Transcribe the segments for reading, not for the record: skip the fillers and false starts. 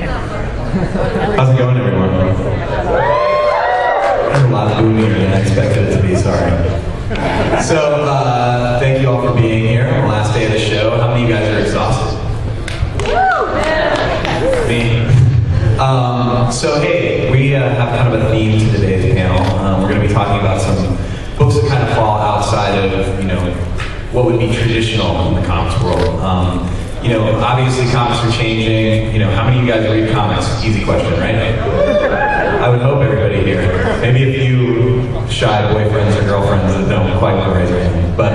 How's it going, everyone? It's a lot boomier than I expected it to be, sorry. So, thank you all for being here on the last day of the show. How many of you guys are exhausted? Me. So hey, we have kind of a theme to today's panel. We're going to be talking about some books that kind of fall outside of, what would be traditional in the comics world. Obviously comics are changing. How many of you guys read comics? Easy question, right? I would hope everybody here. Maybe a few shy boyfriends or girlfriends that don't quite want to raise their hand. But,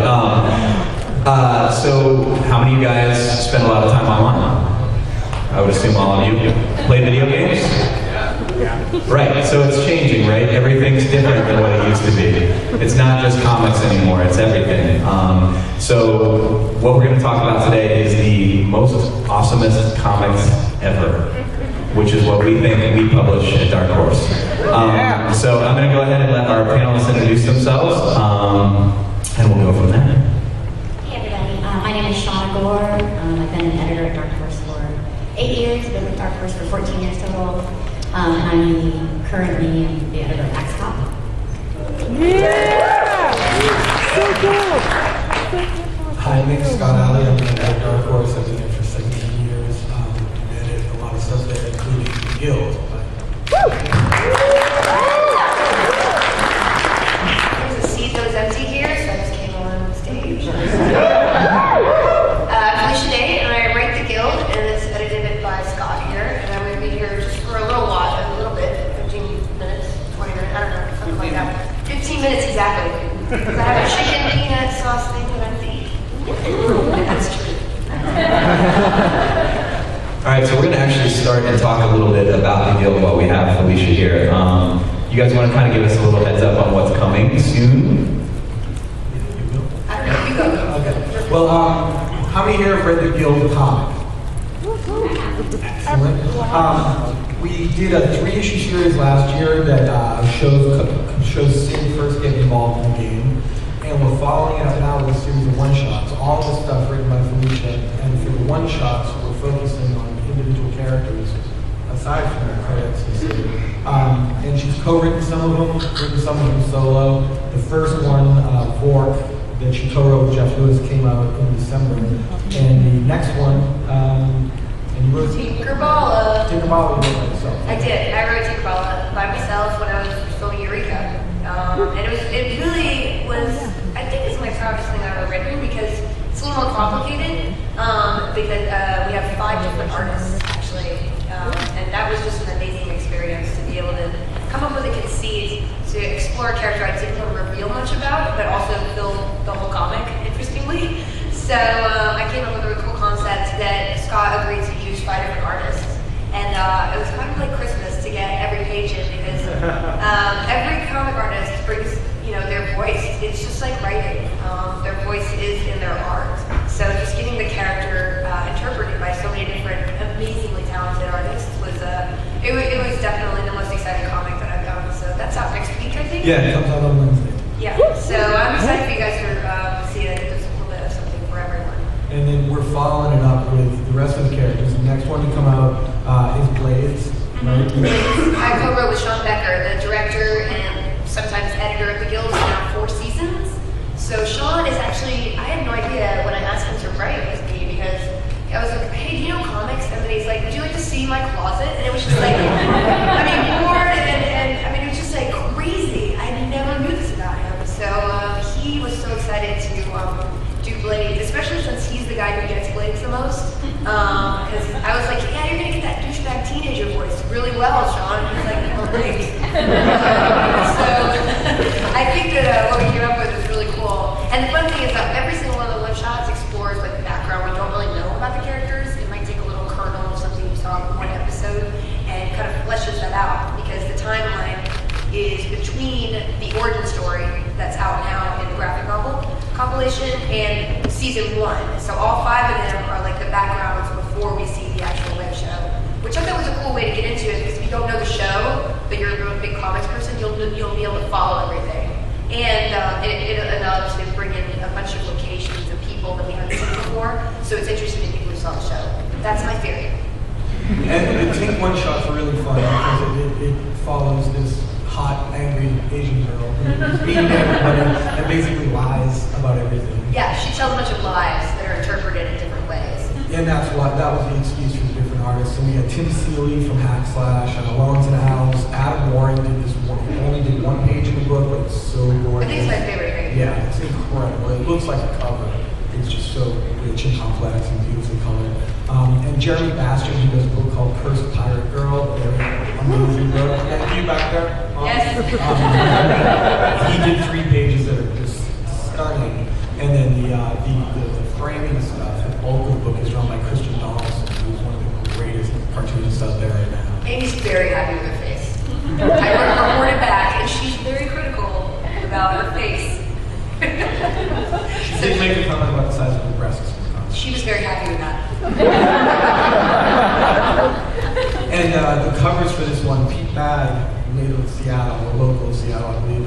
so how many of you guys spend a lot of time online? I would assume all of you play video games? Right, so it's changing, right? Everything's different than what it used to be. It's not just comics anymore, it's everything. So what we're going to talk about today is the most awesomest comics ever, which is what we think we publish at Dark Horse. So I'm going to go ahead and let our panelists introduce themselves, and we'll go from there. Hey everybody, my name is Shauna Gore. I've been an editor at Dark Horse for 8 years, been with Dark Horse for 14 years total. I'm currently the editor of X-Cop. Yeah! So cool! Hi, my name is Scott Alley. I'm at Dark Horse. I've been there for 17 years. Edited a lot of stuff there, including the Guild. There's a seat that was empty here, so I just came on stage. Felicia Day, and I write the Guild, and it's edited by Scott here, and I'm going to be here just for a little while, a little bit, 15 minutes, 20 minutes, I don't know, something like that. 15 minutes exactly. Because I have a chicken peanut sauce thing that I'm to eat. That's true. All right, so we're going to actually start and talk a little bit about the Guild while we have Felicia here. You guys want to kind of give us a little heads up on what's coming soon? I don't know, you go. Okay. Well, how many here have read the Guild comic? Excellent. We did a 3-issue series last year that shows Sid first getting involved in the game, and we're following it up now with a series of one-shots. All of the stuff written by Felicia, and for the one-shots, we're focusing on individual characters aside from the credits and Sid. And she's co-written some of them, written some of them solo. The first one, Vork, that she co-wrote with Jeff Lewis, came out in December, and the next one. And you wrote Tinkerballa. Tinkerballa, you wrote by yourself. I did. I wrote Tinkerballa by myself when I was filming Eureka. And it really was, I think it's my proudest thing I've ever written because it's a little more complicated because we have 5 different artists actually. And that was just an amazing experience to be able to come up with a conceit, to explore a character I didn't want to reveal much about, but also build the whole comic interestingly. So I came up with a really cool concept that Scott agreed to use 5 different artists. And it was kind of like Christmas to get every page in because every comic artist brings, their voice. It's just like writing. Their voice is in their art. So just getting the character interpreted by so many different amazingly talented artists was, it was definitely the most exciting comic that I've done. So that's out next week, I think. Yeah, it comes out on Wednesday. Yeah, so I'm excited for you guys to see it. There's a little bit of something for everyone. And then we're following it up with the rest of the characters. The next one to come out is Blaze. Right? I co-wrote with Sean Becker, the director and sometimes editor of the Guild for now 4 seasons. So Sean is actually, I had no idea when I asked him to write with me because I was like, hey, do you know comics? And then he's like, would you like to see my closet? And it was just like, bored and it was just like crazy. I never knew this about him. So he was so excited to do Blades, especially since he's the guy who gets Blades the most. Because I was like, yeah, you're going to get that douchebag teenager voice really well, Sean. And he's like, oh, great. So I think that what we came up with is really cool. And the fun thing is that every single one of the one-shots explores like the background we don't really know about the characters. It might take a little kernel of something you saw in one episode and kind of fleshes that out because the timeline is between the origin story that's out now in the graphic novel compilation and season 1. So all 5 of them are like the backgrounds before we see the actual web show, which I thought was a cool way to get into it because if you don't know the show, but you're a really big comics person, you'll be able to follow everything. And it allowed us to bring in a bunch of locations and people that we haven't seen before. So it's interesting to people who saw the show. That's my theory. And Tink one shot's really fun because it follows this hot, angry Asian girl who's beating everybody and basically lies about everything. Yeah, she tells a bunch of lies that are interpreted in different ways. And that was the excuse for the different artists. So we had Tim Seeley from Hackslash, Lones and Owls. Adam Warren only did one page in the book, but it's so gorgeous. I think it's my favorite page. Yeah, it's incredible. It looks like a cover. It's just so rich and complex and beautifully colored. And Jeremy Bastian, who does a book called Cursed Pirate Girl, very amazing book. Thank you back there. Yes. He did 3 pages that are just stunning. And then the framing stuff, the bulk of the book is drawn by Christian Donaldson, who's one of the greatest cartoonists out there right now. Amy's very happy with her face. I reported back, and she's very critical about her face. She did make a comment about the size of her breasts. She was very happy with that. And the covers for this one, Pete Bag, native of Seattle, or local of Seattle, I believe,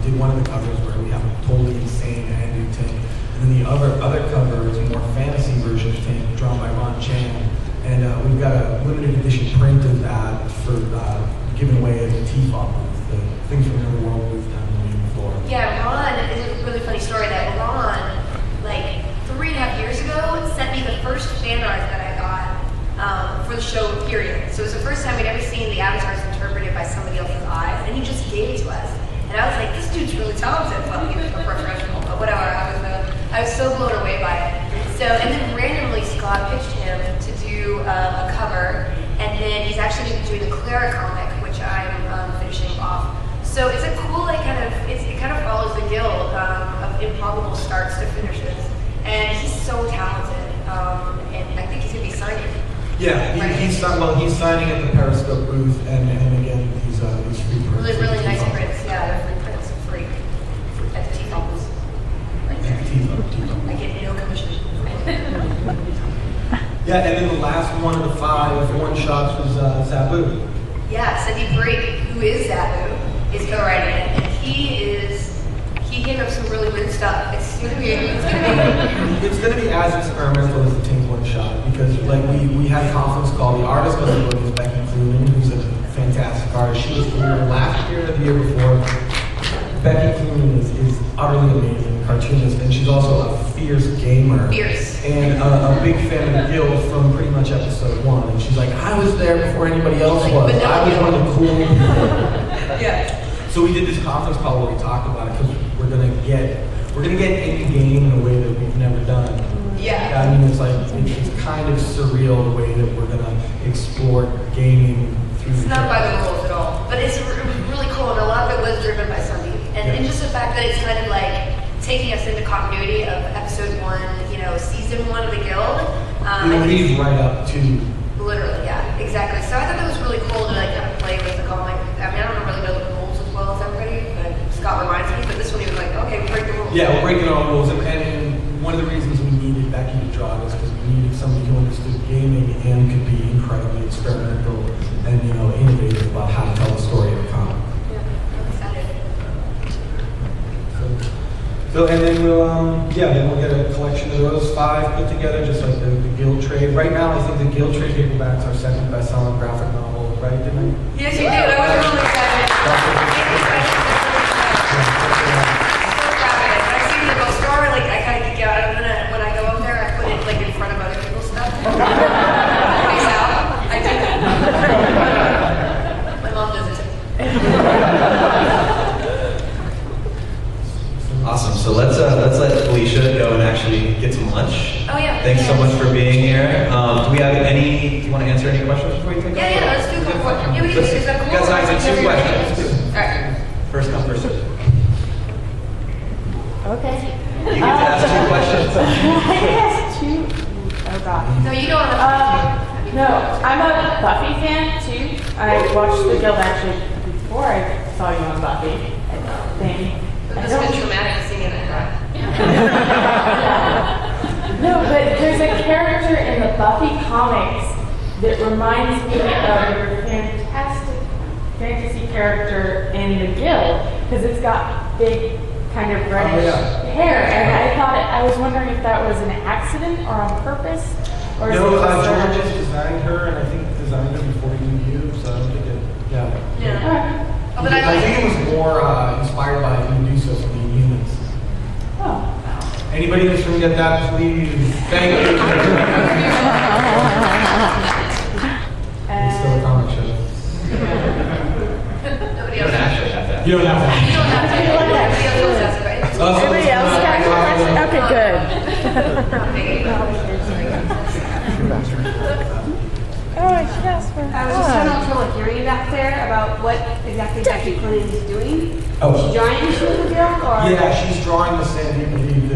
did one of the covers where we have a totally insane Andrew Tink. And then the other cover is a more fantasy version of Tink, drawn by Ron Chan. And we've got a limited edition print of that for giving away at the T-Pop booth, the Things from Another World booth down on the main floor. Yeah, Ron is a really funny story that Ron, like 3.5 years ago, sent me the first fan art that I got for the show, period. So it was the first time we'd ever seen the avatars interpreted by somebody else's eyes, and he just gave it to us. And I was like, this dude's really talented. Well, he was a professional, but whatever. I was so blown away by it. So, and then randomly Scott pitched him to do a cover, and then he's actually going to be doing the Clara comic, which I'm finishing off. So it's a cool, like, it kind of follows the guild of improbable starts to finishes. And he's so talented, and I think he's going to be signing. Yeah, he's signing at the Periscope booth, and again, these free prints. Really nice prints, yeah, they're free prints, free. At the T-Pop booth. Right there. I get no commission. Yeah, and then the last one of the 5 one-shots was Zabu. Yeah, Cindy Brake, who is Zabu, is co-writing it, and he came up with some really weird stuff. It's gonna be as experimental as the Tink one shot, because like we had a conference call. The artist of the book is Becky Clunan, who's a fantastic artist. She was here last year or the year before. Becky Clunan is utterly amazing cartoonist, and she's also a fierce gamer. Fierce. And a big fan of the Guild from pretty much episode 1. And she's like, I was there before anybody else was. I was one of the cool people. Yeah. So we did this conference call where we talked about it, because we're gonna get any game in a way that we've never done. Yeah. I mean, it's like it's kind of surreal the way that we're gonna explore gaming through. It's not by the rules at all, but it's really cool, and a lot of it was driven by Sandeep. And just the fact that it's kind of like taking us into continuity of episode 1, season 1 of the Guild. It leads right up to. Literally, yeah, exactly. So I thought that was really cool to like kind of play with the comic. I mean, I don't really know the rules as well as everybody, but Scott reminds me. But this one, he was like, okay, we break the rules. Yeah, we're breaking all rules, and one of the reasons we needed Becky to draw this because we needed somebody who understood gaming and could be incredibly experimental and innovative about how to tell the story of a comic. Yeah, I'm excited. So and then we'll get a collection of those 5 put together, just like the Guild Trade. Right now, I think the Guild Trade paperbacks are second best-selling graphic novel, right? Didn't I? Yes, you did. I was really excited. So proud of it. When I see the bookstore, like I kind of geek out. When I go up there, I put it like in front of other people's stuff. Face out. I do that. My mom does it too. Awesome. So let's let Felicia go and actually get some lunch. Oh yeah. Thanks so much for being here. Do we have any? Do you want to answer any questions before we take off? Yeah, let's do a couple more. Yeah, we can. Is that cool? You guys have 2 questions. All right. First come, first served. Okay. You get to ask 2 questions. Yes, 2. Oh God. No, you don't. No, I'm a Buffy fan too. I watched the Guild actually before I saw you on Buffy. I think. This has been traumatic seeing it. No, but there's a character in the Buffy comics that reminds me of your fantastic fantasy character in the Guild, because it's got big kind of reddish hair, and I was wondering if that was an accident or on purpose, or is No, it just George just designed her, and I think designed her before he I think it was more inspired by Medusa from the Inhumans. Oh. Anybody in this room get that, please? Thank you. It's still a comic show. Nobody You else. don't actually have that. You don't have to. You don't have to. Everybody else has it, right? Everybody else got your question? Okay, good. Oh, I should ask for I was just having a little trouble hearing you back there about what exactly Becky Clinton is doing. Oh. Is she drawing issues with the guild, or? Yeah, she's drawing the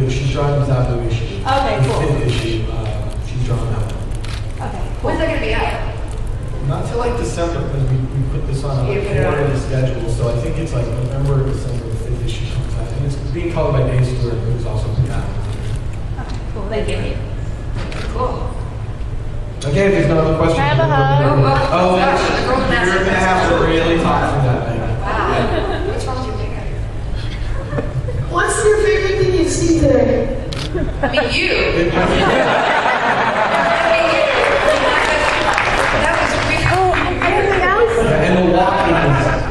she's drawing the Zabu issue. Okay, The cool. 5th issue, she's drawing that one. Okay, cool. When's that gonna be out? Not till like December, because we put this on You a put it on. quarterly schedule, so I think it's like November or December, the 5th issue comes out. And it's being colored by Dave Stewart, who's also from that. Okay, cool. Thank you. Cool. Okay, if there's no other questions. Can I have a hug? Oh, gosh, the girl in that you're gonna have to really talk through that thing. Wow. What's wrong with your makeup? What's your favorite thing you've seen today? I mean, you. That was really. Anything else? And the walking.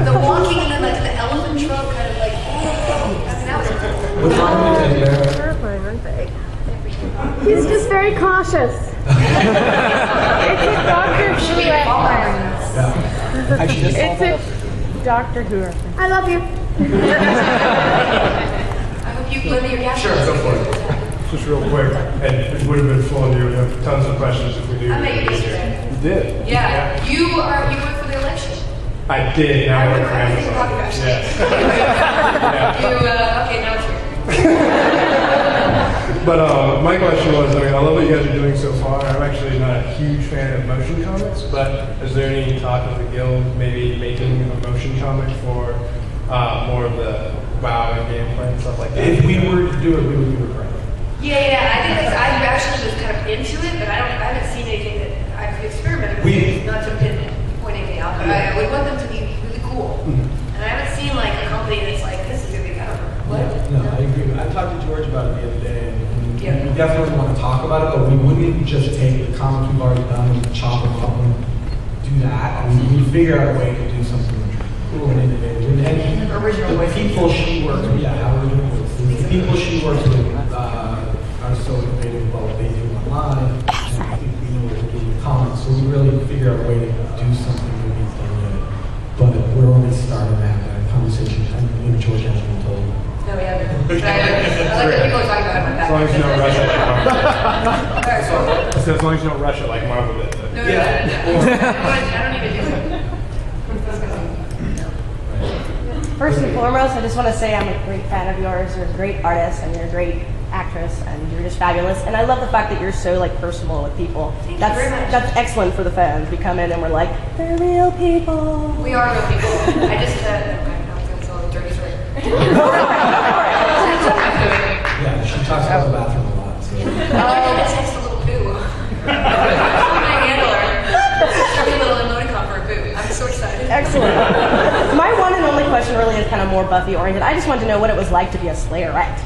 The walking and then like the elephant trunk kind of like. I mean, that was cool. What's wrong with it, Bear? He's just very cautious. It's a Doctor Who reference. Yeah. Actually, It's a Doctor Who reference. I love you. I hope you lend me your gas. Sure, go for it. Just real quick, and it would have been full, and you would have tons of questions if we knew. I met you yesterday. You did? Yeah. You work for the election. I did, now I work for everything Amazon. about you, Yes. You, okay, now it's here. But my question was, I mean, I love what you guys are doing so far. I'm actually not a huge fan of motion comics, but is there any talk of the guild maybe making a motion comic for more of the WoW and gameplay and stuff like that? If we were to do it, we would do it right. Yeah, I think that's, I actually was kind of into it, but I haven't seen anything that I've experimented with, not to point anything out, but I would want them to be really cool. And I haven't seen like a company that's like, this is gonna be, I don't know, what? No, I agree. I talked to George about it the other day, and Yeah. we definitely want to talk about it, but we wouldn't just take the comics we've already done and chop them up and do that. We'd figure out a way to do something cool and innovative. And Original the voice. people she works with, yeah, how original voice. The people she works with are so innovative about what they do online. And I think we know what to do with comics, so we really figure out a way to do something really fun with it. But we're only starting to have that conversation. I think George hasn't been told. No, we haven't. But I like that people are talking about it As long as you don't rush it like Marvel did. Alright, so, So as long as you don't rush it like Marvel did. no, I don't even do it. First and foremost, I just want to say I'm a great fan of yours. You're a great artist and you're a great actress and you're just fabulous. And I love the fact that you're so like personal with people. Thank you very much. That's excellent for the fans. We come in and we're like, they're real people. We are real people. I just, I'm going to tell a dirty story. Yeah, she talks about the bathroom a lot. So. I learned how to taste a little poo. My handler. Just a little emoticon for a poo. I'm so excited. Excellent. My one and only question really is kind of more Buffy oriented. I just wanted to know what it was like to be a Slayerette.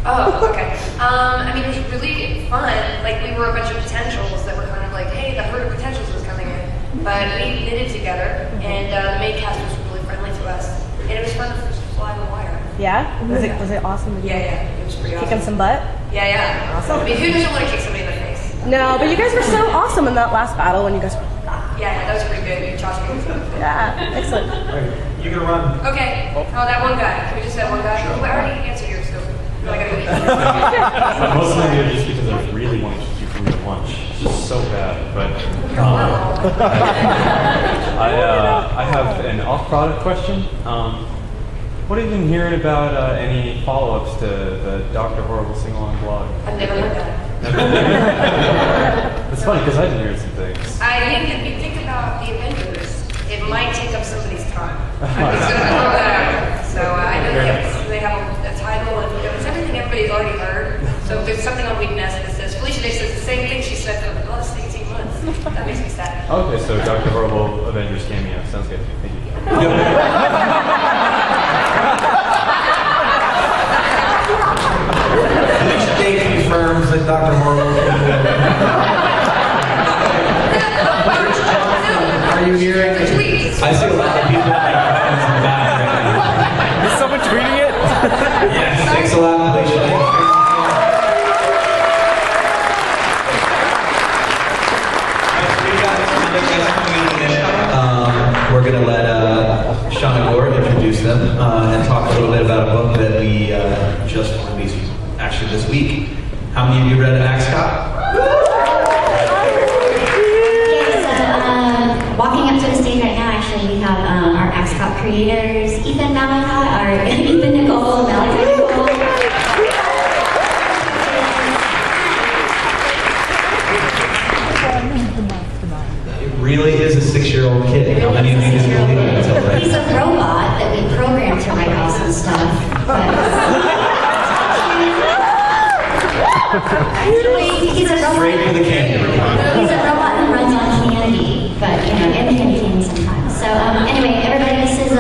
Oh, okay. I mean, it was really fun. Like, we were a bunch of potentials that were kind of like, hey, the herd of potentials was coming in. But we knitted together, and the main cast was really friendly to us. And it was fun to fly the wire. Yeah? Was it awesome to do? Yeah. It was pretty awesome. Kicking some butt? Yeah. Awesome. I mean, who doesn't want to kick somebody in the face? No, but you guys were so awesome in that last battle when you guys were Yeah, that was pretty good. Josh gave us something. yeah, excellent. You gonna run? Okay. Oh, that one guy. Can we just have one guy? Well, I already answered yours, so I gotta leave. Mostly just because I really want to keep you from your lunch. It's just so bad. But I have an off-product question. What have you been hearing about any follow-ups to the Dr. Horrible sing-along blog? I've never heard that. It's funny because I've been hearing some things. I think if you think about the Avengers, it might take up somebody's time. I'm just gonna throw that out there. So I know they have a title and it's everything everybody's already heard. So if there's something on Weakness that says, Felicia Day says the same thing she said for the last 18 months. That makes me sad. Okay, so Dr. Horrible Avengers cameo. Sounds good. Thank you. Each day confirms that Dr. Horrible are you hearing? Please. I see a lot of people like comments in the back right Thanks a lot, Alicia. We're going to let Shauna Gore introduce them and talk a little bit about a book that we just released actually this week. How many of you read Axe Cop? Walking up to the stage right now, actually, we have our Axe Cop creators, Ethan Nicole, Malachi Nicole. It really is a 6-year-old kid. How many of you can believe it until right He's a robot that we programmed to write awesome stuff. He's a robot. Straight for the candy. He's a robot that runs on candy, but and candy cane sometimes. So anyway, everybody, this is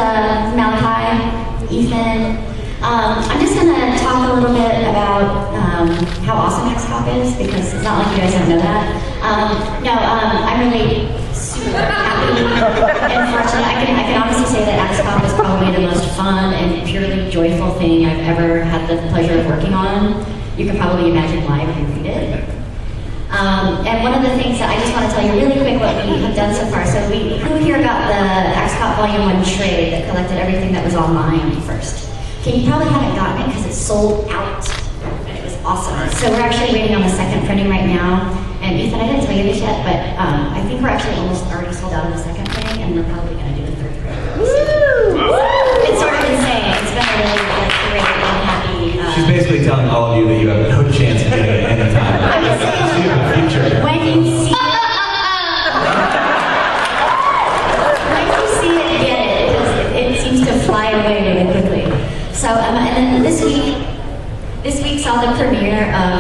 Malachi, Ethan. I'm just gonna talk a little bit about how awesome Axe Cop is, because it's not like you guys don't know that. I'm really super happy and fortunate. I can honestly say that Axe Cop is probably the most fun and purely joyful thing I've ever had the pleasure of working on. You can probably imagine why when you read it. And one of the things that I just want to tell you really quick what we have done so far. So who here got the Axe Cop Volume 1 trade that collected everything that was online first? Okay, you probably haven't gotten it because it's sold out. And it was awesome. So we're actually waiting on the second printing right now. And Ethan, I didn't tell you this yet, but I think we're actually almost already sold out of the second printing, and we're probably going to do the third printing. It's sort of insane. It's been a really great and happy. She's basically telling all of you that you have no chance of getting it anytime. I'm just saying, In the future. when you see it, get it, because it seems to fly away really quickly. So, and then this week saw the premiere of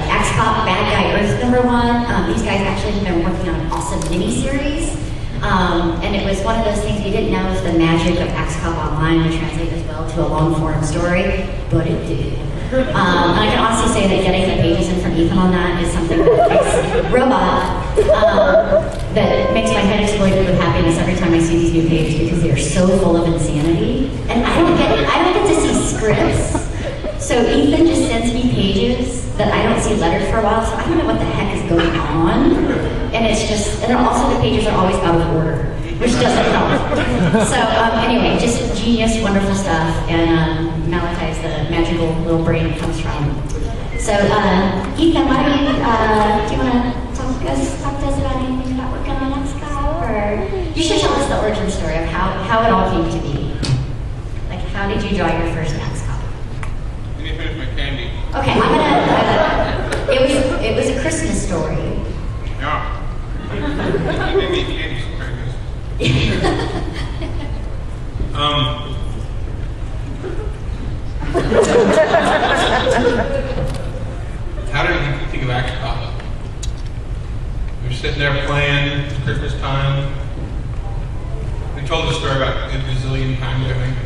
Axe Cop Bad Guy Earth #1. These guys actually have been working on an awesome mini-series. And it was one of those things we didn't know if the magic of Axe Cop Online would translate as well to a long-form story, but it did. And I can honestly say that getting the pages in from Ethan on that is something that makes that makes my head explode with happiness every time I see these new pages, because they are so full of insanity. And I don't get to see scripts. So Ethan just sends me pages that I don't see lettered for a while, so I don't know what the heck is going on. And it's just, and also the pages are always out of order, which doesn't help. So anyway, just genius, wonderful stuff. And Malachi is the magical little brain it comes from. So Ethan, why don't you, do you want to talk to us about anything about working on Axe Cop? Or you should tell us the origin story of how it all came to be. Like, how did you draw your first Axe Cop? Let me finish my candy. Okay, I'm gonna. It was a Christmas story. Yeah. Maybe candy surprises. How did you think of Axe Cop? We were sitting there playing Christmas time. We told the story about a gazillion times, I think.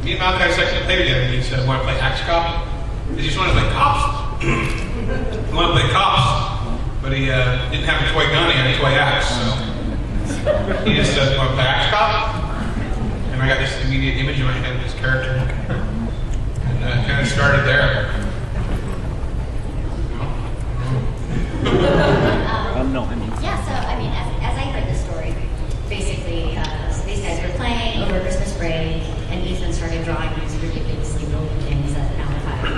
Me and Malachi started to play together, and he said, "Want to play Axe Cop?" He just wanted to play cops. He wanted to play cops, but he didn't have a toy gun, he had a toy axe, so he just said, "Want to play Axe Cop?" And I got this immediate image in my head of this character. And it kind of started there. Yeah, so I mean, as I heard the story, basically, so these guys were playing over Christmas break, and Ethan started drawing these ridiculously brilliant things that Malachi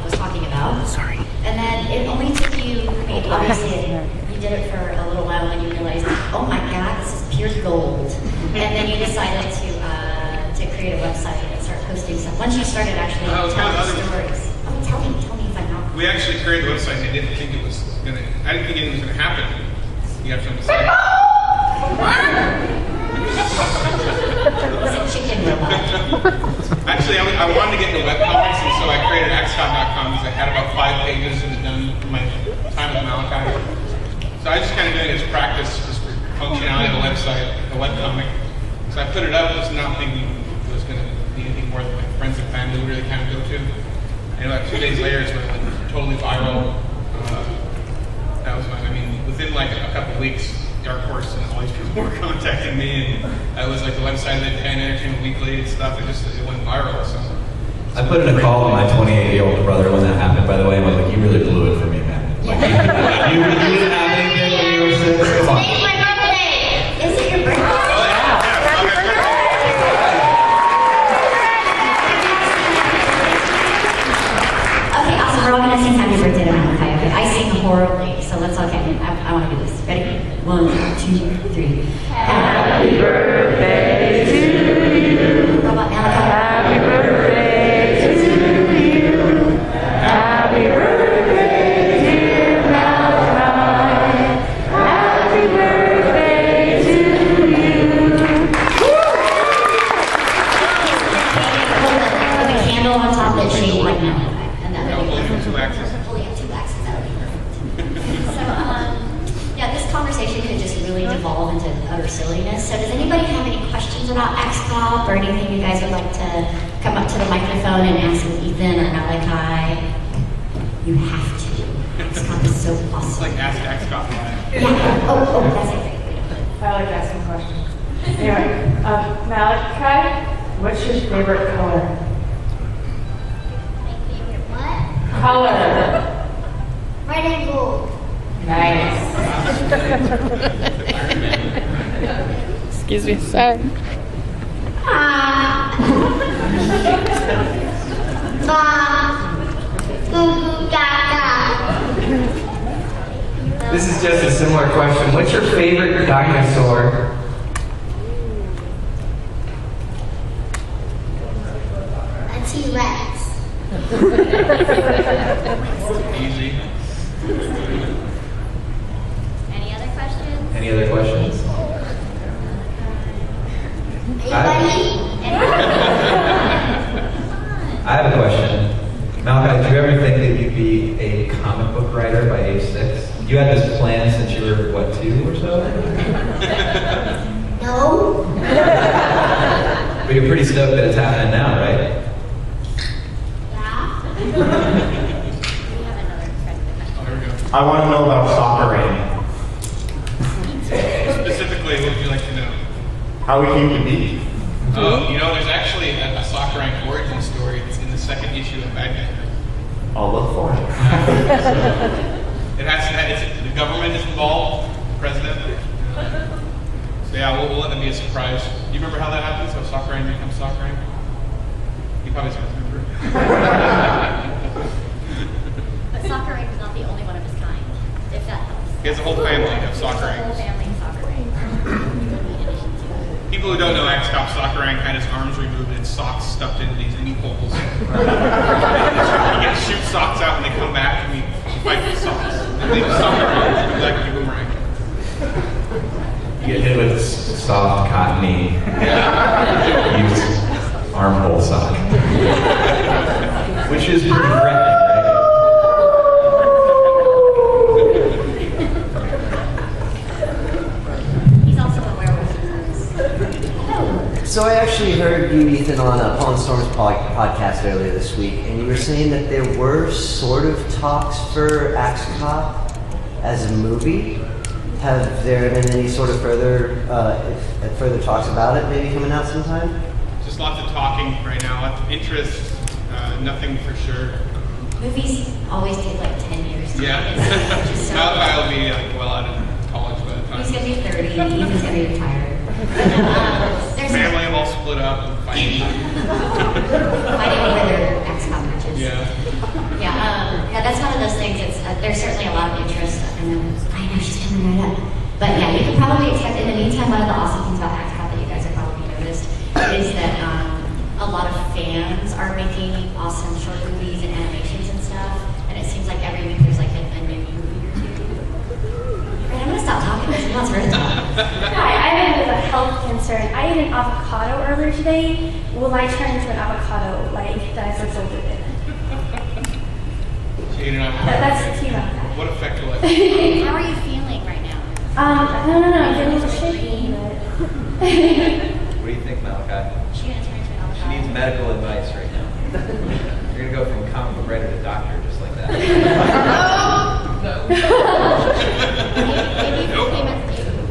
was talking about. Sorry. And then it only took you, I mean, obviously, you did it for a little while, and you realized, oh my God, this is pure gold. And then you decided to create a website and start posting stuff. Once you started actually telling stories. Oh, tell me if I'm not. We actually created the website, and I didn't think it was gonna. I didn't think anything was gonna happen. You have something to say? It's a chicken robot. Actually, I wanted to get into webcomics, and so I created xcom.com because I had about 5 pages that was done from my time with Malachi. So I just kind of doing it as practice, just for functionality of the website, the webcomic. So I put it up, just not thinking it was going to be anything more than my friends and family would really kind of go to. And about 2 days later, it's went like totally viral. That was fun. I mean, within like a couple of weeks, Dark Horse and all these people were contacting me, and I was like the website that had Entertainment Weekly and stuff. It went viral. So I put in a call to my 28-year-old brother when that happened, by the way, and I was like, you really blew it for me, man. Like, you didn't have anything when you were 6? Come on. Today's my birthday! Is it your birthday? Okay, awesome. We're all gonna sing happy birthday to Malachi. Okay, I sing horribly, so let's all get. I want to do this. Ready? 1, 2, 3. Happy birthday to you. How about Malachi? Happy birthday to you. Happy birthday, dear Malachi. Happy birthday to you. With a candle on top that's shaped like Malachi. And that would be perfect. 2 axes. Only have 2 axes, that would be perfect. So, yeah, this conversation could just really devolve into utter silliness. So does anybody have any questions about XCOP or anything you guys would like to come up to the microphone and ask Ethan or Malachi? You have to. XCOP is so It's awesome. like Ask XCOP Live. Yeah. Oh, that's a great way to put it. I like asking questions. Anyway, Malachi, what's your favorite color? What? Color. Red and gold. Nice. Excuse me, sorry. This is just a similar question. What's your favorite dinosaur? A T-Rex. Easy. Any other questions? Any other questions? I have a question. Malachi, did you ever think that you'd be a comic book writer by age 6? You had this plan since you were, what, 2 or so? No. But you're pretty stoked that it's happening now, right? Yeah. We have another question. Oh, here we go. I want to know about soccer rain. Specifically, what would you like to know? How we came to be. Oh, you know, there's actually a soccer rank origin story. It's in the 2nd issue of Bad Guy. I'll look for it. It has to. The government is involved. The president. So yeah, we'll let that be a surprise. Do you remember how that happens? How soccer rank becomes soccer rank? You probably don't remember. But soccer rank is not the only one of its kind, if that helps. He has a whole family of soccer There's a whole ranks. family of soccer ranks. People who don't know XCOP soccer rank had his arms removed and socks stuffed into these knee holes. He gets shoot socks out and they come back and we fight with socks. And they soccer rank like a boomerang. You get hit with soft, cottony, used armhole sock. Which is pretty threatening, right? He's also a werewolf. So I actually heard you, Ethan, on Paul Storm's podcast earlier this week, and you were saying that there were sort of talks for XCOP as a movie. Have there been any sort of further talks about it maybe coming out sometime? Just lots of talking right now, lots of interest, nothing for sure. Movies always take like 10 years to Yeah. make it, so Malachi will be like well out of college by the time. he's gonna be 30, Ethan's gonna be retired. There's Family have all split up and fighting. fighting over their XCOP matches. Yeah. Yeah, that's one of those things. It's there's certainly a lot of interest. I know she's coming right up. But yeah, you can probably expect. In the meantime, one of the awesome things about XCOP that you guys have probably noticed is that a lot of fans are making awesome short movies and animations and stuff. And it seems like every week there's like a new movie or 2. Right, I'm gonna stop talking because someone's heard talk. Hi, I have a bit of a health concern. I ate an avocado earlier today. Will I turn into an avocado like Dinosaur Soldier did? That's cute. What effect will it? How are you feeling right now? No, I'm getting a little shaky, but. What do you think, Malachi? She's gonna turn into an avocado. She needs medical advice right now. You're gonna go from comic book writer to doctor just like that. Maybe if you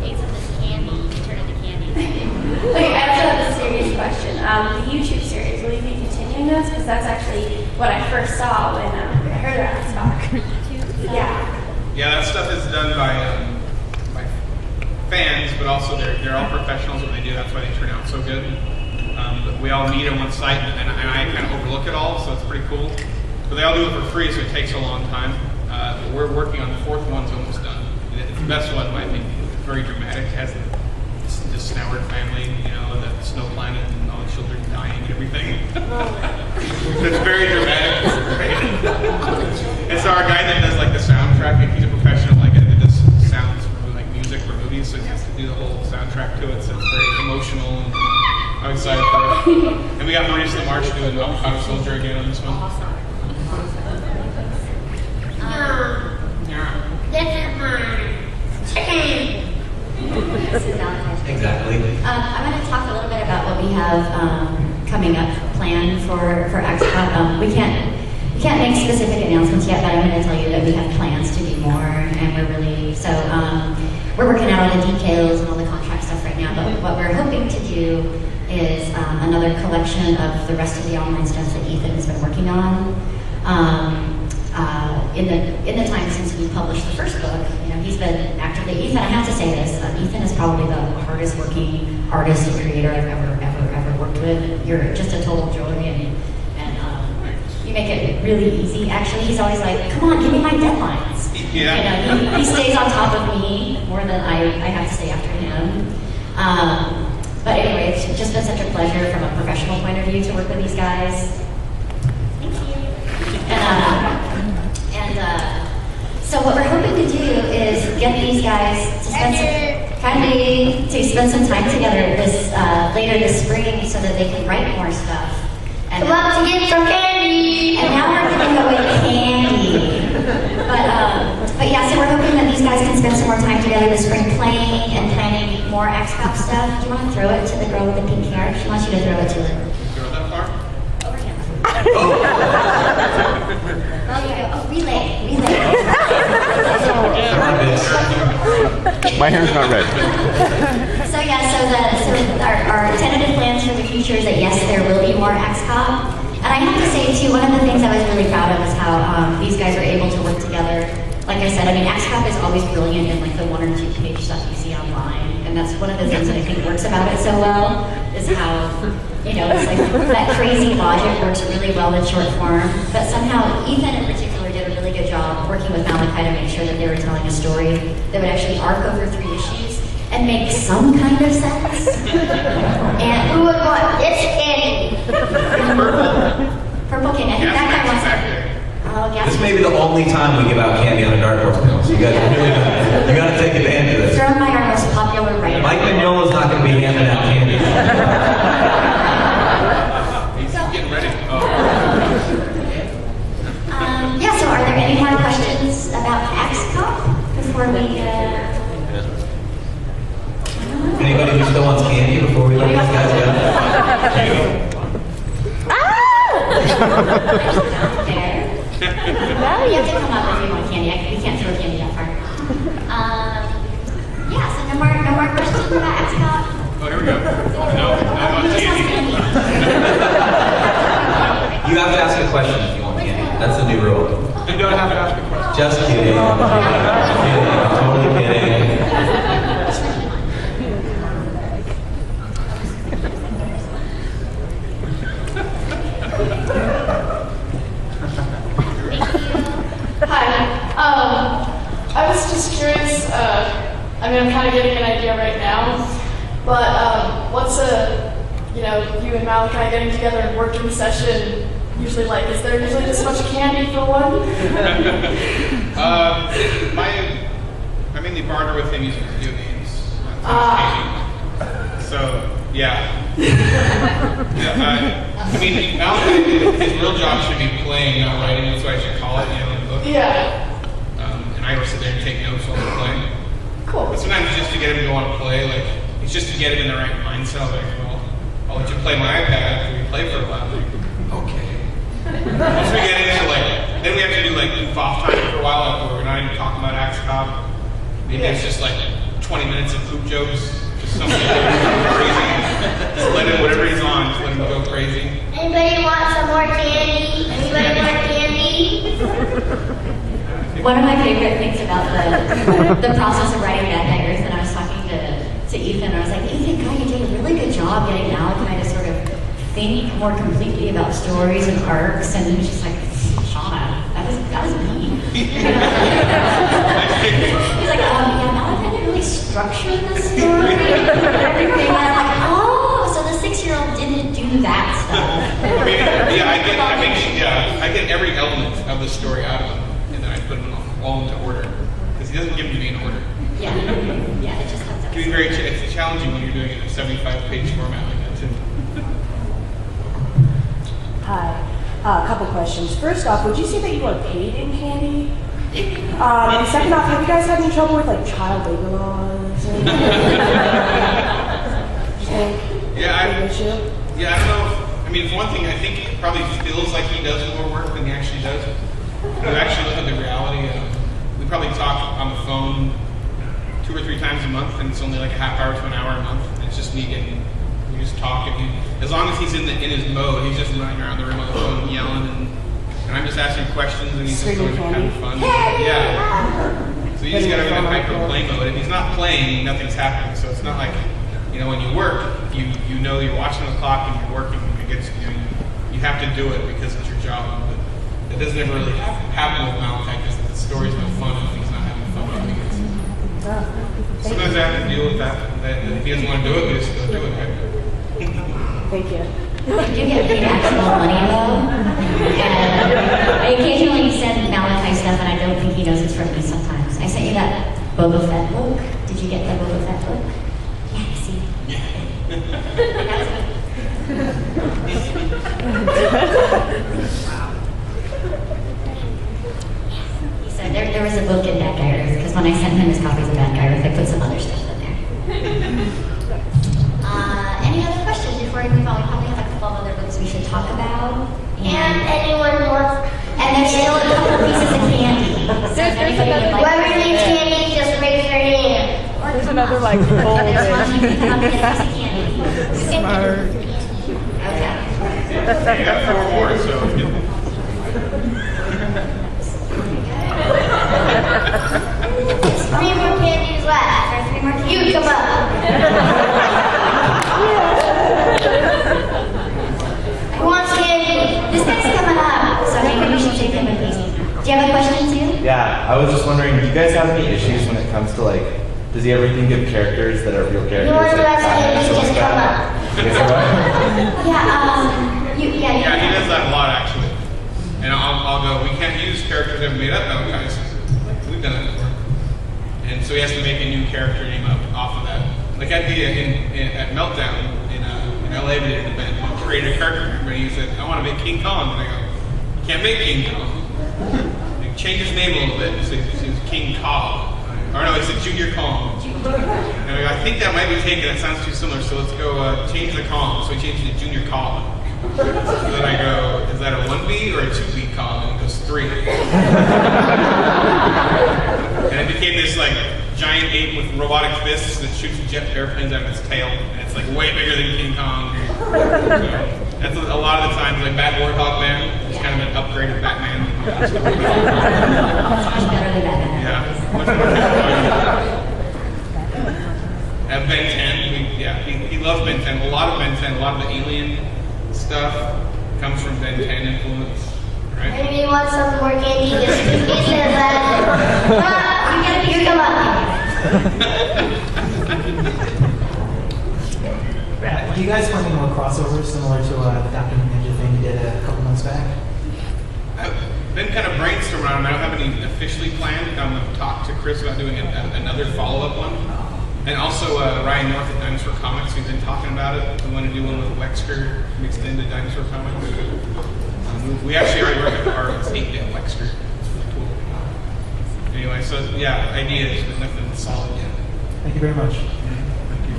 ate some of this candy, you can turn into candy. Okay, I also have a serious question. The YouTube series, will you be continuing this? Because because that's actually what I first saw when I heard about this talk. Yeah. Yeah, that stuff is done by fans, but also they're all professionals what they do. That's why they turn out so good. But we all meet on one site, and I kind of overlook it all, so it's pretty cool. But they all do it for free, so it takes a long time. But we're working on the fourth one's almost done. It's the best one, I think. It's very dramatic. It has the Snoward family, you know, the snow planet, and all the children dying and everything. It's very dramatic. And so our guy that does like the soundtrack, he's a professional, like that does sounds for like music for movies, so he has to do the whole soundtrack to it. So it's very emotional. And I'm excited for it. And we got Maurice LaMarche doing Avocado Soldier again on this one. This is mine. Chicken. Exactly. I'm going to talk a little bit about what we have coming up planned for XCOP. We can't make specific announcements yet, but I'm going to tell you that we have plans to do more, and we're working out all the details and all the contract stuff right now. But what we're hoping to do is another collection of the rest of the online stuff that Ethan has been working on. In the time since we published the first book, you know, he's been actively. Ethan, I have to say this. Ethan is probably the hardest working artist and creator I've ever worked with. You're just a total joy, and you make it really easy. Actually, he's always like, "Come on, give me my deadlines." Yeah. You know, he stays on top of me more than I have to stay after him. But anyway, it's just been such a pleasure from a professional point of view to work with these guys. Thank you. So what we're hoping to do is get these guys to spend some time together later this spring so that they can write more stuff. And love to get some candy. And now we're giving away candy. But yeah, so we're hoping that these guys can spend some more time together this spring playing and planning more XCOP stuff. Do you want to throw it to the girl with the pink hair? She wants you to throw it to her. Throw that far? Over here. Oh, relay. My hair's not red. So yeah, our tentative plans for the future is that yes, there will be more XCOP. And I have to say too, one of the things I was really proud of is how these guys are able to work together. Like I said, I mean, XCOP is always brilliant in like the 1 or 2 page stuff you see online, and that's one of the things that I think works about it so well is how, you know, it's like that crazy logic works really well in short form. But somehow Ethan in particular did a really good job working with Malachi to make sure that they were telling a story that would actually arc over 3 issues and make some kind of sense. And Who would want this candy? Purple candy. I think that guy wants it. Oh, gas. This may be the only time we give out candy on a Dark Horse panel, so you guys really got to take advantage of this. Thrown by our most popular writer. Mike Mignola's not going to be handing out candy. He's getting ready. Yeah, so are there any more questions about XCOP before we... Anybody who still wants candy before we let these guys go? Well, you have to come up if you want candy. We can't throw candy that far. Yeah, so no more questions about XCOP? Oh, here we go. No, candy. You have to ask a question if you want candy. That's the new rule. You don't have to ask a question. Just kidding. Totally kidding. I was just curious, I mean, I'm kind of getting an idea right now, but what's you and Malachi getting together and working session usually like? Is there usually this much candy for one? I mainly barter with him using video games. So, yeah. I mean, Malachi, his real job should be playing, not writing. That's what I should call it, in the book. Yeah. And I would sit there and take notes while we're playing. Cool. But sometimes it's just to get him to want to play. Like, it's just to get him in the right mindset. Like, well, I'll let you play my iPad after we play for a while. Like, okay. Once we get into then we have to do goof off time for a while. Like, we're not even talking about XCOP. Maybe it's just 20 minutes of poop jokes. Just something crazy. Just let him, whatever he's on, just let him go crazy. Anybody want some more candy? Anybody want candy? One of my favorite things about the process of writing Bad Beggars, and I was talking to Ethan, I was like, Ethan, God, you did a really good job getting Malachi to sort of think more completely about stories and arcs, and he was just like, Shauna, that was me. He's like, yeah, Malachi didn't really structure the story and everything. And I'm like, oh, so the 6-year-old didn't do that stuff. I get every element of the story out of him, and then I put them all into order, because he doesn't give me in order. Yeah, it just comes out. It's challenging when you're doing it in a 75-page format like that too. Hi. A couple questions. First off, would you say that you are paid in candy? And second off, have you guys had any trouble with like child labor laws? Yeah, I don't know. I mean, for one thing, I think it probably feels like he does more work than he actually does. When you actually look at the reality, we probably talk on the phone 2 or 3 times a month, and it's only like a half hour to an hour a month. And it's just me getting, we just talk, and as long as he's in his mode, he's just running around the room on the phone yelling, and I'm just asking questions, and he's just going having fun. Yeah. So you just got to be in hyper play mode. If he's not playing, nothing's happening. So it's not like, when you work, you know you're watching the clock and you're working. It gets you have to do it because it's your job. But it doesn't ever really happen with Malachi because the story's no fun if he's not having fun doing it. Sometimes I have to deal with that. That if he doesn't want to do it, we just go do it. Right? Thank you. I do get paid actual money though. And I occasionally send Malachi stuff, and I don't think he knows it's from me sometimes. I sent you that Boba Fett book. Did you get the Boba Fett book? Yeah, see. He said there was a book in Bad Beggars, because when I sent him his copies of Bad Beggars, I put some other stuff in there. Any other questions before we move on? We probably have a couple of other books we should talk about. And anyone wants... And there's still a couple pieces of candy. So if anybody would like... Whoever needs candy, just raise their hand. There's another like bowl. There's one you can come get a piece of candy. Smart. Okay. You got 4 more, so... Three more candies left. There's 3 more candies. You come up. Who wants candy? This guy's coming up, so maybe we should take him a piece. Do you have a question too? Yeah, I was just wondering, do you guys have any issues when it comes to like, does he ever think of characters that are real characters? You want to like ask candy, just come up. Yeah, he does that a lot actually. And I'll go, we can't use characters that we made up Malachi. We've done that before. And so he has to make a new character name up off of that. Like I did at Meltdown in LA, we did an event, we created a character, and he said, I want to make King Kong. And I go, you can't make King Kong. He changed his name a little bit. He said King Kong. Or no, he said Junior Kong. And I go, I think that might be taken, it sounds too similar, so let's go change the Kong. So he changed it to Junior Kong. So then I go, is that a 1B or a 2B Kong? And he goes, 3. And it became this like giant ape with robotic fists that shoots jet airplanes out of its tail, and it's like way bigger than King Kong. So that's a lot of the times like Bad Warthog Man. It's kind of an upgrade of Batman. Much better than Batman. Yeah. Much more. At Ben 10, he loves Ben 10. A lot of Ben 10, a lot of the alien stuff comes from Ben 10 influence. Right? Maybe you want some more candy, just he says that. You come up. Do you guys find any more crossovers similar to the Dr. Ninja thing you did a couple months back? I've been kind of brainstorming on it. I don't have any officially planned. I'm going to talk to Chris about doing another follow-up one. And also Ryan North at Dinosaur Comics, we've been talking about it. We want to do one with Wexker mixed into Dinosaur Comics. We actually already work at our 8-bit Wexker. It's really cool. Anyway, so yeah, ideas, but nothing solid yet. Thank you very much. Thank you.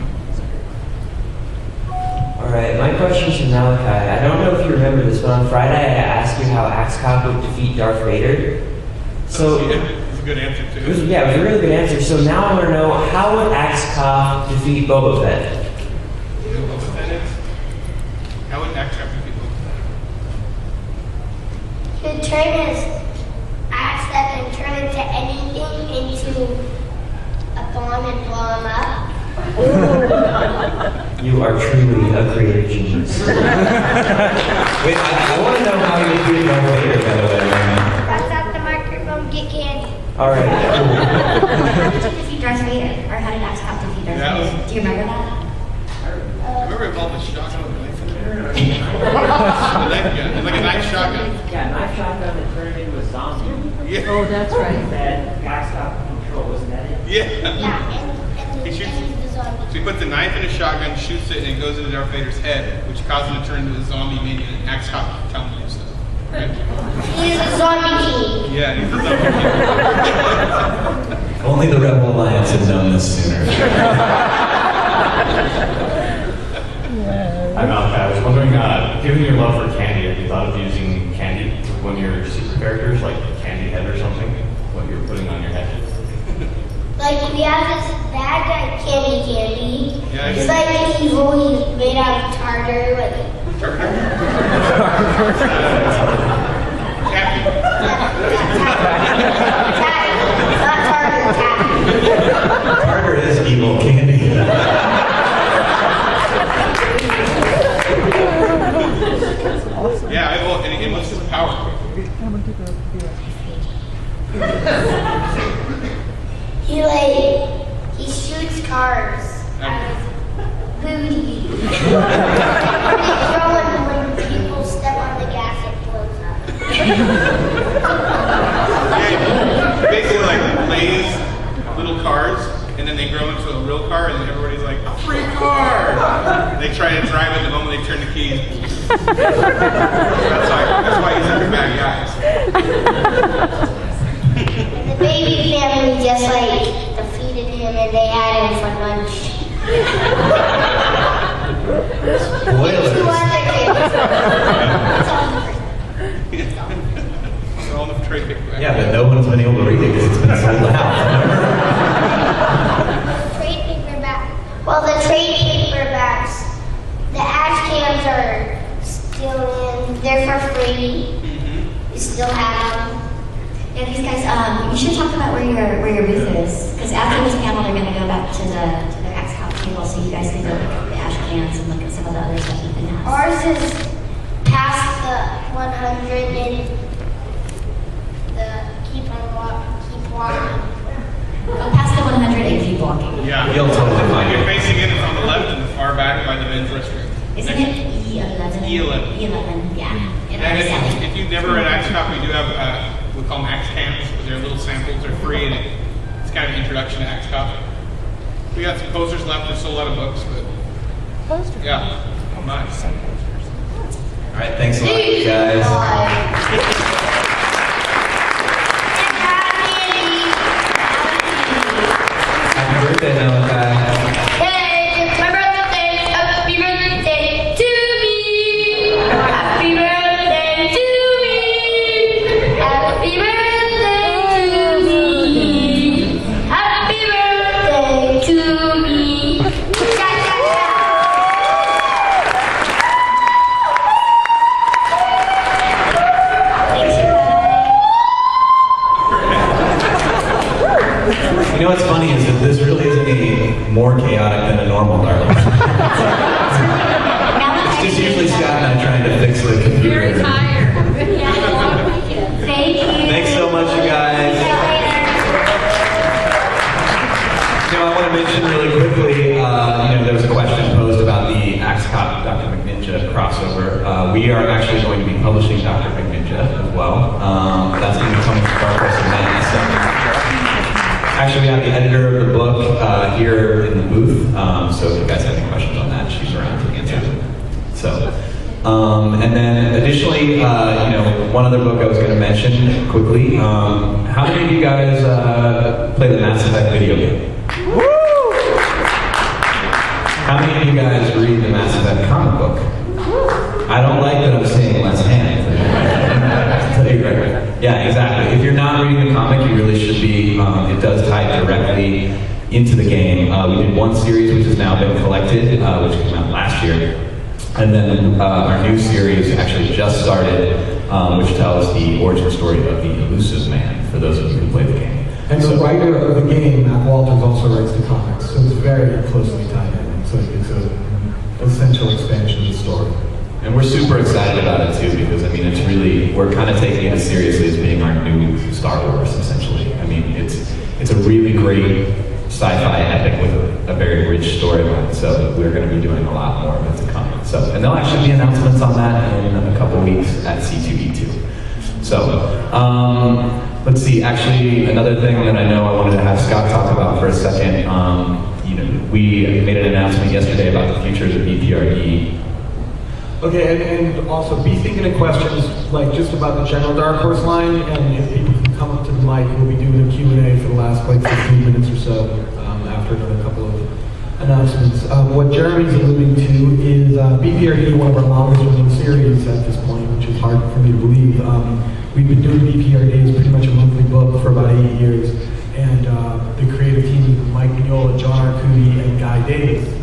All right, my question's from Malachi. I don't know if you remember this, but on Friday I asked you how Axcop would defeat Darth Vader. So it's a good answer too. It was a really good answer. So now I want to know, how would Axcop defeat Boba Fett? could turn his accent and turn it to anything into a bomb and blow him up. You are truly a creative genius. Wait, I want to know how you do Darth Vader, by the way. That's at the microphone, get candy. All right. How did you defeat Darth Vader? Or how did Axcop defeat Darth That Vader? was- Do you remember that? Remember it called the shotgun with a knife in there? The knife gun. It's like a knife shotgun. Yeah, knife shotgun that turned into a zombie. Yeah. Oh, that's right. That Axcop control, wasn't that it? Yeah. Yeah, and He shoots. he's the zombie. So he puts a knife in a shotgun, shoots it, and it goes into Darth Vader's head, which causes him to turn into a zombie minion, and Axe Cop telling him to do stuff. Right? He's a zombie king. Yeah, he's a zombie. Only the Rebel Alliance had known this sooner. Hi, Malachi. I was wondering, given your love for candy, have you thought of using candy with one of your secret characters, like Candy Head or something? What you're putting on your head? Like, we have this bad guy, Candy. Yeah, He's like evil, he's made out of tartar, like... Not tartar, taffy. Carter is evil candy. Yeah, well, and what's his power? He shoots cars out of booty. When people step on the gas, it blows up. Basically, like, plays little cars, and then they grow into a real car, and then everybody's like, a free car! And they try to drive it the moment they turn the keys. That's why he's such a bad guy. The baby family just like defeated him and they had him for lunch. Spoilers. Two other kids. They're all in the trade paperback. Yeah, but no one's been able to read it because it's been sold out. Trade paperback. Well, the trade paperbacks, the ash cans are still in. They're for free. You still have them. Yeah, these guys, you should talk about where your booth is. Because after this panel, they're going to go back to their Axcop table so you guys can go look at the ash cans and look at some of the other stuff that they have. Ours is past the 100 and the keep walking. Go past the 100 and keep walking. Yeah. You'll totally find You're it. facing it on the left and far back by the men's restroom. Isn't it E11? E11. E11, yeah. In And our selling. if you've never read Axe Cop, we do have, we call them Axe Cans. They're little samples, they're free, and it's kind of an introduction to Axe Cop. We got some posters left, there's still a lot of books, but yeah, nice. All right, thanks a lot, you guys. Happy birthday, Malachi. Hey, it's my birthday. Happy birthday to me. Happy birthday to me. Happy birthday to me. Happy birthday to me. Cha cha You know what's funny is that this really isn't any more chaotic than a normal garden. It's just usually Scott and I trying to fix the computer. Very tired. Thank you. Thanks so much, you guys. I want to mention really quickly, there was a question posed about the Axe Cop Dr. McNinja crossover. We are actually going to be publishing Dr. McNinja as well. That's going to be coming to Dark Horse and Madness. Actually, we have the editor of the book here in the booth, so if you guys have any questions on that, she's around to answer them. So, and then additionally, one other book I was going to mention quickly. How many of you guys play the Mass Effect video game? How many of you guys read the Mass Effect comic book? I don't like that I'm saying less hands. Yeah, exactly. If you're not reading the comic, you really should be. It does tie directly into the game. We did one series which has now been collected, which came out last year. And then our new series actually just started which tells the origin story of the Elusive Man, for those of you who play the game. And the writer of the game, Matt Walters, also writes the comics, so it's very closely tied in. So it's an essential expansion of the story. And we're super excited about it too, because I mean, it's really, we're kind of taking it as seriously as being our new Star Wars, essentially. I mean, it's a really great sci-fi epic with a very rich storyline, so we're going to be doing a lot more of it to come. So, and there'll actually be announcements on that in a couple weeks at C2E2. So, let's see, actually, another thing that I know I wanted to have Scott talk about for a second, you know, we made an announcement yesterday about the futures of BPRD. Okay, and also be thinking of questions like just about the general Dark Horse line, and if people can come up to the mic, we'll be doing a Q&A for the last like 15 minutes or so after another couple of announcements. What Jeremy's alluding to is BPRD, one of our longest running series at this point, which is hard for me to believe. We've been doing BPRD as pretty much a monthly book for about 8 years, and the creative team is Mike Mignola, John Arcudi, and Guy Davis.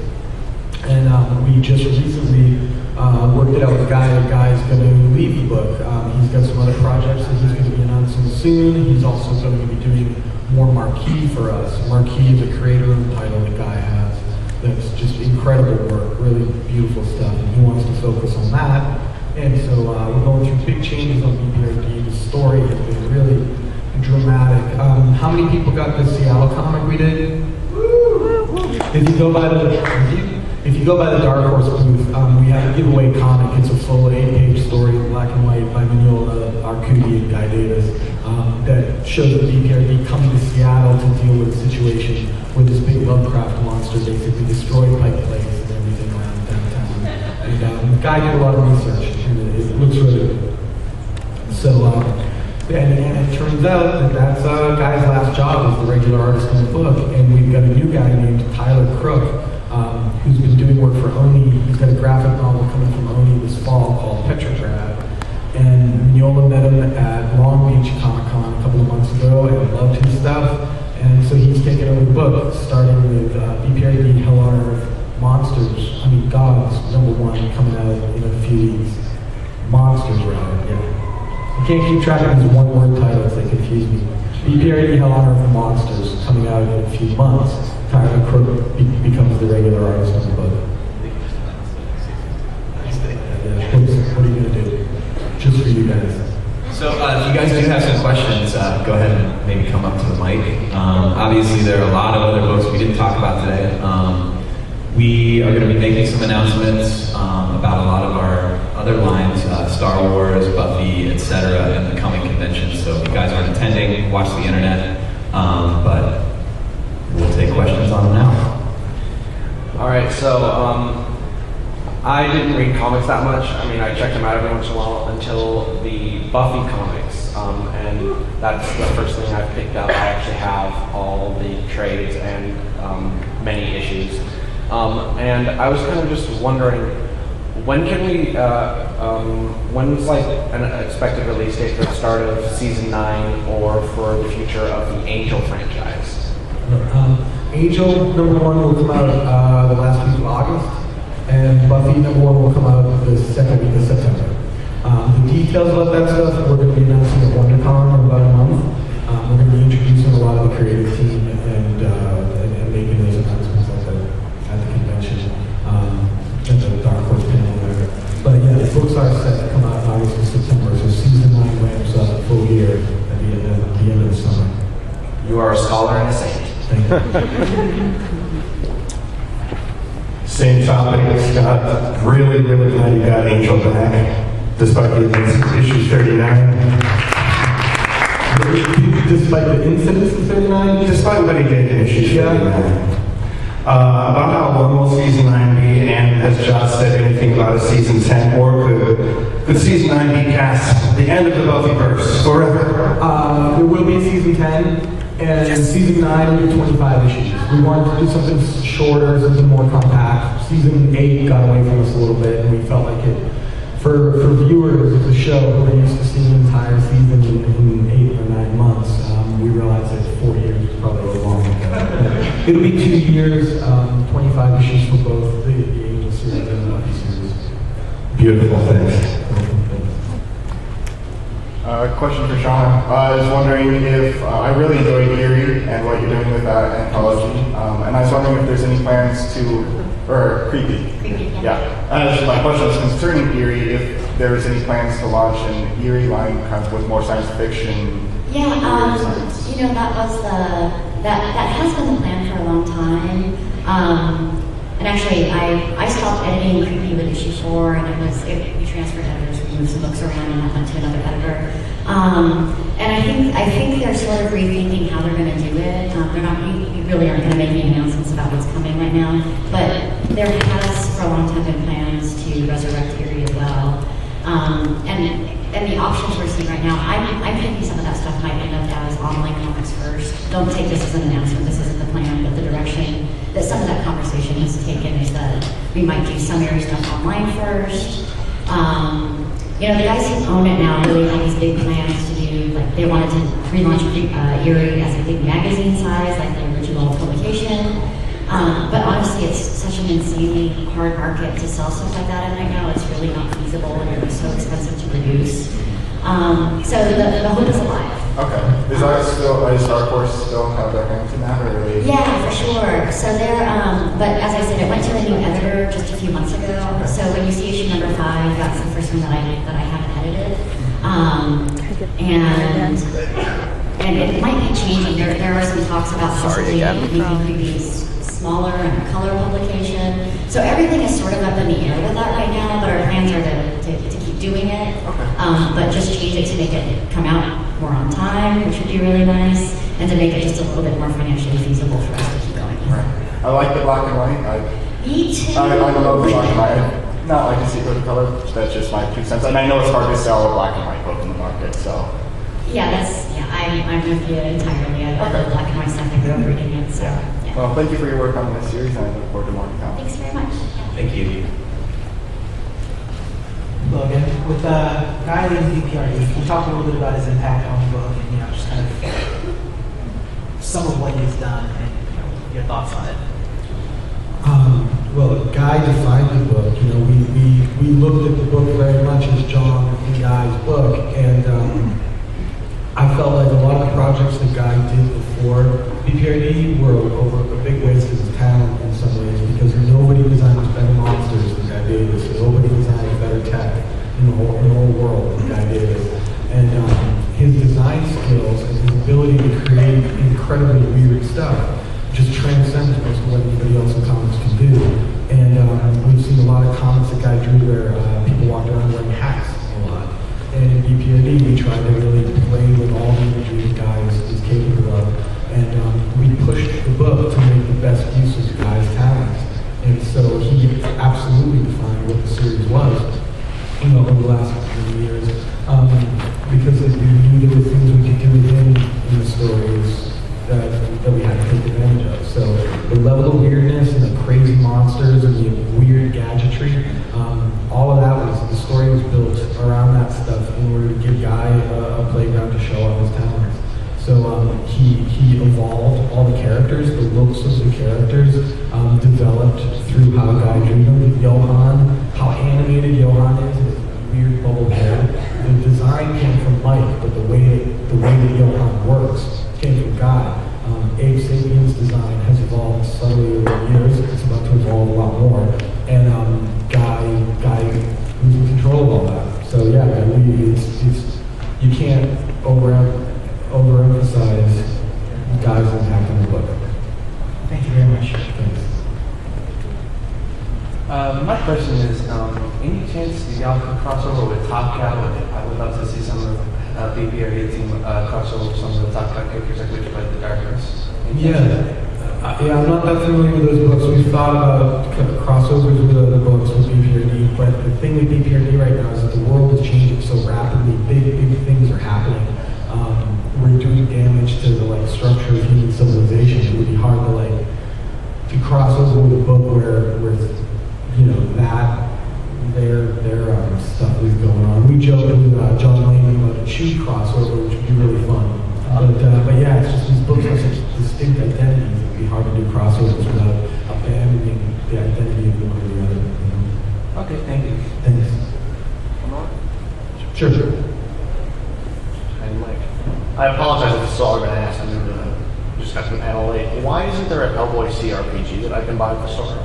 And we just recently worked it out with Guy. The Guy's going to leave the book. He's got some other projects that he's going to be announcing soon. He's also going to be doing more Marquee for us. Marquee is a creator of the title that Guy has. That's just incredible work, really beautiful stuff, and he wants to focus on that. And so we're going through big changes on BPRD. The story has been really dramatic. How many people got the Seattle comic we did? If you go by the Dark Horse booth, we have a giveaway comic. It's a full 8-page story in black and white by Mignola, Arcudi, and Guy Davis that shows the BPRD coming to Seattle to deal with a situation where this big Lovecraft monster basically destroyed Pike Place and everything around downtown. And Guy did a lot of research, and it looks really good. So, and it turns out that that's Guy's last job as the regular artist on the book, and we've got a new guy named Tyler Crook, who's been doing work for Oni. He's got a graphic novel coming from Oni this fall called Petrograd. And Mignola met him at Long Beach Comic Con a couple of months ago and loved his stuff. And so he's taken over the book, starting with BPRD, Hell on Earth, Gods, #1, coming out in a few weeks. Monsters, rather, yeah. I can't keep track of these one-word titles, they confuse me. BPRD, Hell on Earth, Monsters, coming out in a few months. Tyler Crook becomes the regular artist on the book. What are you going to do? Just for you guys. So if you guys do have some questions, go ahead and maybe come up to the mic. Obviously, there are a lot of other books we didn't talk about today. We are going to be making some announcements about a lot of our other lines, Star Wars, Buffy, etc., in the coming convention. So if you guys aren't attending, watch the internet. But we'll take questions on them now. All right, so I didn't read comics that much. I mean, I checked them out every once in a while until the Buffy comics, and that's the first thing I picked up. I actually have all the trades and many issues. And I was kind of just wondering, when can we, when's like an expected release date for the start of season 9 or for the future of the Angel franchise? Angel #1 will come out the last week of August, and Buffy #1 will come out the second week of September. The details about that stuff we're going to be announcing at WonderCon in about a month. We're going to be introducing a lot of the creative team and making those announcements at the convention, at the Dark Horse panel there. But yeah, the books are set to come out in August and September, so season 9 ramps up full year at the end of the summer. You are a scholar and a saint. Same topic, Scott. Really glad you got Angel back, despite the issue 39. Despite the incidents of 39? Despite what he did in issue 39. About how long will season 9 be, and has Josh said anything about a season 10, or could season 9 be cast the end of the Buffyverse forever? There will be a season 10. And season 9 will be 25 issues. We wanted to do something shorter, something more compact. Season 8 got away from us a little bit, and we felt like it, for viewers of the show who are used to seeing an entire season in 8 or 9 months, we realized that 4 years was probably a little long. It'll be 2 years, 25 issues for both the Angel series and the Buffy series. Beautiful things. Question for Sean. I was wondering if I really enjoyed Erie and what you're doing with that anthology, and I was wondering if there's any plans to, or Creepy. Yeah. My question is concerning Erie. If there's any plans to launch an Erie line kind of with more science fiction. Yeah, you know, that has been the plan for a long time. And actually, I stopped editing Creepy with issue 4, and we transferred editors, we moved some books around, and that went to another editor. And I think they're sort of rethinking how they're going to do it. We really aren't going to make any announcements about what's coming right now, but there has for a long time been plans to resurrect Erie as well. And the options we're seeing right now, I'm thinking some of that stuff might end up as online comics first. Don't take this as an announcement, this isn't the plan, but the direction that some of that conversation has taken is that we might do some Erie stuff online first. You know, the guys who own it now really have these big plans to do, like they wanted to relaunch Erie as a big magazine size, like the original publication. But honestly, it's such an insanely hard market to sell stuff like that in right now. It's really not feasible, and it's so expensive to produce. So the hope is alive. Okay. Is Dark Horse still have their hands in that, or really? Yeah, for sure. So but as I said, it went to a new editor just a few months ago. So when you see issue number 5, that's the first one that I haven't edited. And it might be changing. There are some talks about possibly making Creepy's smaller and color publication. So everything is sort of up in the air with that right now, but our plans are to keep doing it, but just change it to make it come out more on time, which would be really nice, and to make it just a little bit more financially feasible for us to keep going. Right. I like the black and white. Me too. I love the black and white. Not like to see the color. That's just my 2 cents. And I know it's hard to sell a black and white book in the market, so. Yeah, I'm with you entirely. I love the black and white stuff. I grew up reading it, so. Yeah. Well, thank you for your work on this series, and I look forward to more to come. Thanks very much. Thank you. Logan, with Guy leading BPRD, can you talk a little bit about his impact on the book and, you know, just kind of some of what he's done and, you know, your thoughts on it? Well, Guy defined the book. You know, we looked at the book very much as John and Guy's book, and I felt like a lot of the projects that Guy did before BPRD were over a big waste of his talent in some ways, because nobody designs better monsters than Guy Davis. Nobody designs better tech in the whole world than Guy Davis. And his design skills and his ability to create incredibly weird stuff just transcends most of what anybody else in comics can do. And we've seen a lot of comics that Guy drew where people walked around wearing hats a lot. And in BPRD, we tried to really play with all the imagery that Guy is capable of. And we pushed the book to make the best use of Guy's talents. And so he absolutely defined what the series was, you know, over the last few years. Because we knew there were things we could do with him in the stories that we had to take advantage of. So the level of weirdness and the crazy monsters and the weird gadgetry, all of that the story was built around that stuff in order to give Guy a playground to show off his talents. So he evolved all the characters, the looks of the characters developed through how Guy drew them. Johan, how animated Johan is, his weird bubbled hair. The design came from Mike, but the way that Johan works came from Guy. Abe Sapien's design has evolved subtly over the years. It's about to evolve a lot more. And Guy who's in control of all that. So yeah, you can't overemphasize Guy's impact on the book. Thank you very much. Thanks. My question is, any chance y'all could cross over with Top Cow? I would love to see some of BPRD team cross over with some of the Top Cow characters like Witch by the Darkness. Yeah, I'm not that familiar with those books. We've thought about crossovers with other books with BPRD, but the thing with BPRD right now is that the world is changing so rapidly. Big things are happening. We're doing damage to the structure of human civilization. It would be hard to cross over with a book where you know their stuff is going on. We joked with John Lehman about a Chew crossover, which would be really fun. But yeah, it's just these books have such distinct identities. It'd be hard to do crossovers without abandoning the identity of one or the other. You know? Okay, thank you. Thanks. Sure. I apologize if this has already been asked. Just got to an panel late. Why isn't there a Hellboy CRPG that I can buy at the store?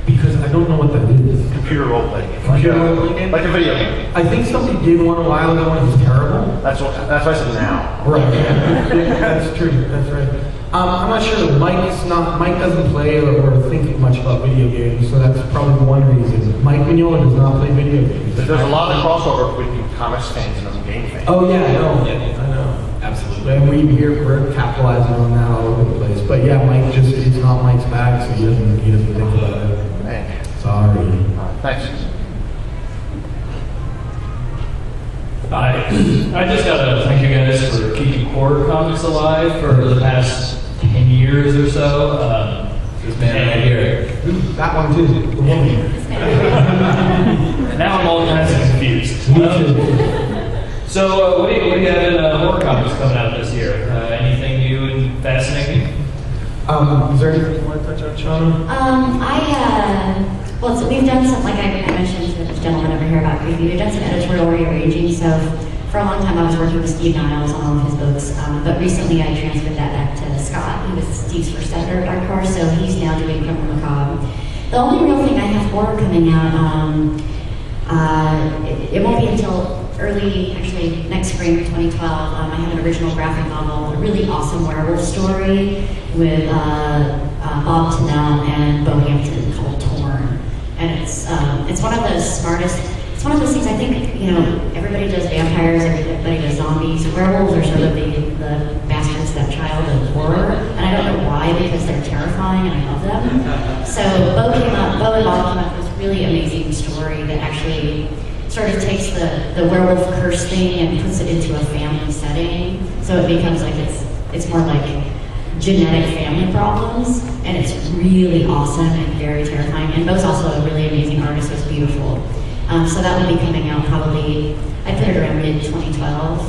Because I don't know what that is. Computer role-playing game. Computer role-playing game? Like a video game. I think somebody did one a while ago and it was terrible. That's why I said now. Right. Yeah, that's true. That's right. I'm not sure. Mike doesn't play or think much about video games, so that's probably one reason. Mike Mignola does not play video games. There's a lot of crossover between comics fans and game fans. Oh yeah, I know. Absolutely. And we're capitalizing on that all over the place. But yeah, Mike it's not Mike's bag, so he doesn't think about it. Man. Sorry. Thanks. I just gotta thank you guys for keeping horror comics alive for the past 10 years or so. This man right here. That one too. The woman. Now I'm all kinds of confused. So what do you have in horror comics coming out this year? Anything new and fascinating? Is there anything you want to touch on, Shauna? Well, so we've done some, like I mentioned to the gentleman over here about Creepy, we've done some editorial rearranging. So for a long time I was working with Steve Niles on all of his books, but recently I transferred that back to Scott. He was Steve's first editor at Dark Horse, so he's now doing Criminal Macabre. The only real thing I have horror coming out, it won't be until actually next spring, 2012. I have an original graphic novel, a really awesome werewolf story with Bob Tennell and Bo Hampton called Torn. And it's one of the smartest, it's one of those things I think, everybody does vampires, everybody does zombies. Werewolves are sort of the bastard stepchild of horror. And I don't know why, because they're terrifying and I love them. So Bo and Bob came up with this really amazing story that actually sort of takes the werewolf curse thing and puts it into a family setting. So it becomes like it's more like genetic family problems, and it's really awesome and very terrifying. And Bo's also a really amazing artist, so it's beautiful. So that will be coming out probably, I put it around mid-2012.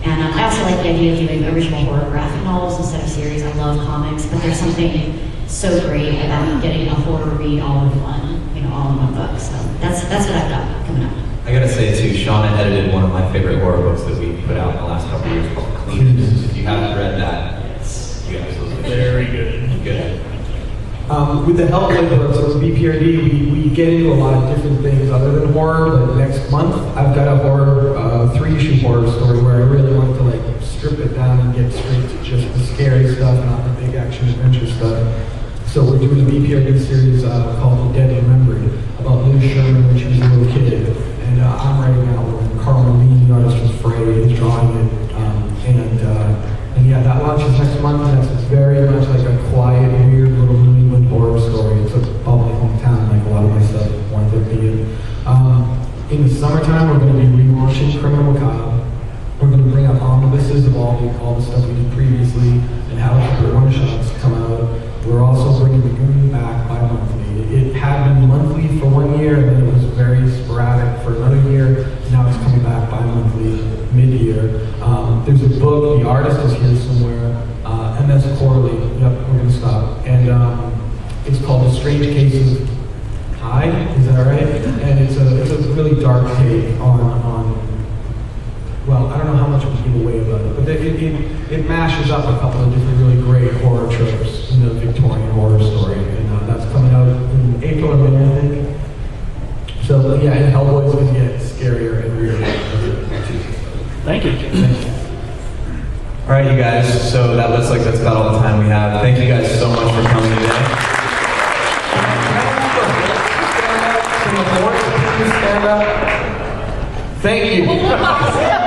And I also like the idea of doing original horror graphic novels instead of series. I love comics, but there's something so great about getting a horror read all in one book. So that's what I've got coming up. I gotta say too, Shauna edited one of my favorite horror books that we put out in the last couple of years called Cleaners. If you haven't read that, you absolutely very good. Good. With the help of the BPRD, we get into a lot of different things other than horror, but next month I've got a horror, 3-issue horror story where I really want to strip it down and get straight to just the scary stuff, not the big action adventure stuff. So we're doing a BPRD series called The Dead Remembered, about Liz Sherman when she was a little kid. And I'm writing out with Carl Levine, the artist from Frey, is drawing it. And yeah, that launches next month, and it's very much like a quiet, weird little New England horror story. It's about my hometown, like a lot of my stuff wanted to be in the summertime, we're going to be relaunching Criminal Macabre. We're going to bring out omnibuses of all the stuff we did previously and have the one-shots come out. We're also bringing the Goon back bi-monthly. It had been monthly for 1 year, and then it was very sporadic for another year. Now it's coming back bi-monthly, mid-year. There's a book, the artist is here somewhere, MS Corley. Yep, we're going to stop. And it's called The Strange Case of Hyde, is that right? And it's a really dark take on well, I don't know how much we can give away about it, but it mashes up a couple of different really great horror tropes in the Victorian horror story, and that's coming out in April or May, I think. So yeah, and Hellboy's going to get scarier and weirder. Thank you. All right, you guys. So that looks like that's about all the time we have. Thank you guys so much for coming today. Stand up. Thank you.